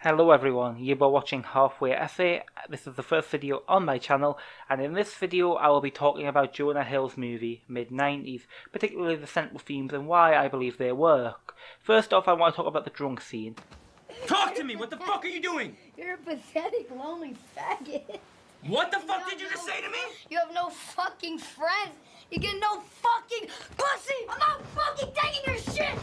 Hello everyone, you are watching Halfway Essay. This is the first video on my channel, and in this video I will be talking about Jonah Hill's movie, Mid90s, particularly the central themes and why I believe they work. First off, I want to talk about the drunk scene. Talk to me! What the fuck are you doing? You're a pathetic, lonely faggot. What the fuck did you just say to me? You have no fucking friends. You get no fucking pussy. I'm not fucking taking your shit.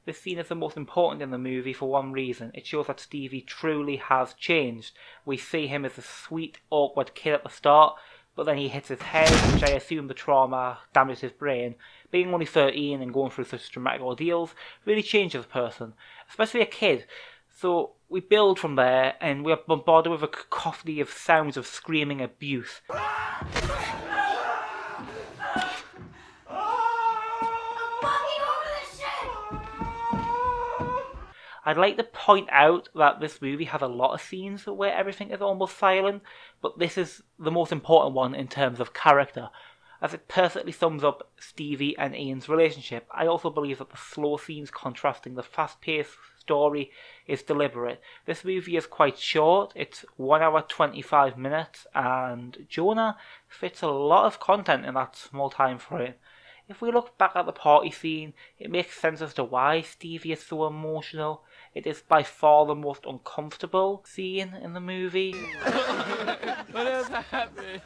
This scene is the most important in the movie for one reason. It shows that Stevie truly has changed. We see him as a sweet, awkward kid at the start, but then he hits his head, which I assume the trauma damaged his brain. Being only 13 and going through such dramatic ordeals really changes a person, especially a kid. So we build from there, and we are bombarded with a cacophony of sounds of screaming abuse. I'd like to point out that this movie has a lot of scenes where everything is almost silent, but this is the most important one in terms of character, as it perfectly sums up Stevie and Ian's relationship. I also believe that the slow scenes contrasting the fast-paced story is deliberate. This movie is quite short, it's 1 hour 25 minutes, and Jonah fits a lot of content in that small time frame. If we look back at the party scene, it makes sense as to why Stevie is so emotional. It is by far the most uncomfortable scene in the movie. What else happened?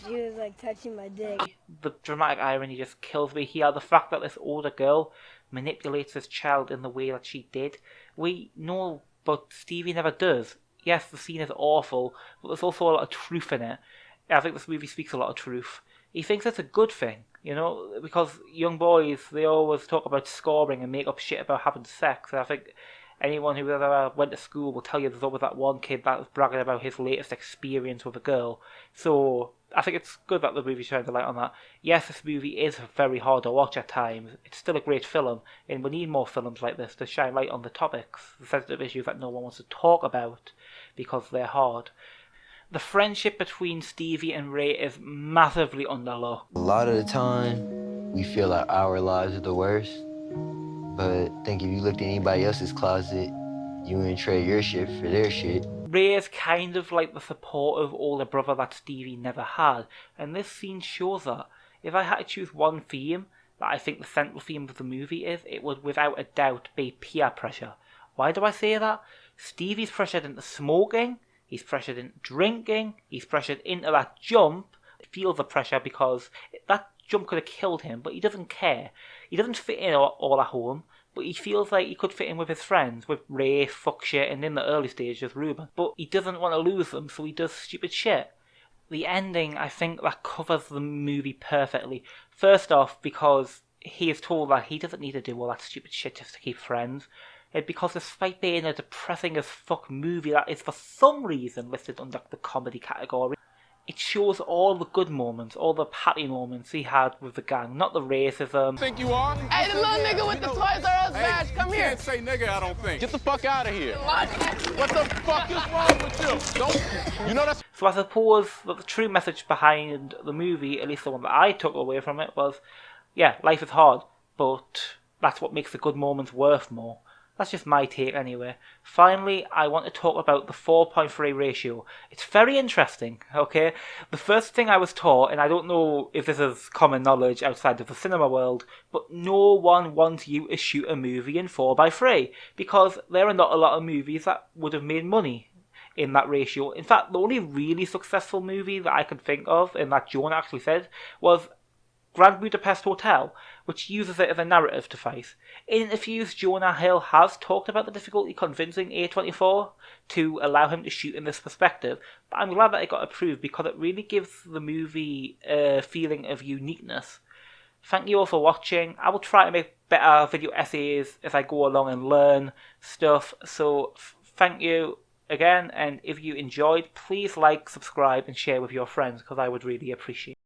She was like touching my dick. The dramatic irony just kills me here. The fact that this older girl manipulates this child in the way that she did. We know, but Stevie never does. Yes, the scene is awful, but there's also a lot of truth in it. I think this movie speaks a lot of truth. He thinks it's a good thing, you know, because young boys, they always talk about scoring and make up shit about having sex. And I think anyone who ever went to school will tell you there's always that one kid that was bragging about his latest experience with a girl. So I think it's good that the movie shines a light on that. Yes, this movie is very hard to watch at times. It's still a great film, and we need more films like this to shine light on the topics, the sensitive issues that no one wants to talk about because they're hard. The friendship between Stevie and Ray is massively underlooked. A lot of the time, we feel like our lives are the worst. But I think if you looked at anybody else's closet, you wouldn't trade your shit for their shit. Ray is kind of like the supportive older brother that Stevie never had, and this scene shows that. If I had to choose one theme that I think the central theme of the movie is, it would without a doubt be peer pressure. Why do I say that? Stevie's pressured into smoking, he's pressured into drinking, he's pressured into that jump. He feels the pressure because that jump could have killed him, but he doesn't care. He doesn't fit in all at home, but he feels like he could fit in with his friends, with Ray, fuckshit, and in the early stages, Ruben. But he doesn't want to lose them, so he does stupid shit. The ending, I think, that covers the movie perfectly. First off, because he is told that he doesn't need to do all that stupid shit just to keep friends. Because despite being a depressing as fuck movie that is for some reason listed under the comedy category, it shows all the good moments, all the happy moments he had with the gang, not the racism. Think you are? Hey, the little nigga with the Toys R Us badge, come here. You can't say nigga, I don't think. Get the fuck out of here. What the fuck is wrong with you? Don't, you know that's... So I suppose that the true message behind the movie, at least the one that I took away from it, was, yeah, life is hard, but that's what makes the good moments worth more. That's just my take anyway. Finally, I want to talk about the 4.3 ratio. It's very interesting, okay? The first thing I was taught, and I don't know if this is common knowledge outside of the cinema world, but no one wants you to shoot a movie in 4:3, because there are not a lot of movies that would have made money in that ratio. In fact, the only really successful movie that I can think of, and that Jonah actually said, was Grand Budapest Hotel, which uses it as a narrative device. In interviews, Jonah Hill has talked about the difficulty convincing A24 to allow him to shoot in this perspective, but I'm glad that it got approved because it really gives the movie a feeling of uniqueness. Thank you all for watching. I will try to make better video essays as I go along and learn stuff, so thank you again, and if you enjoyed, please like, subscribe and share with your friends because I would really appreciate it.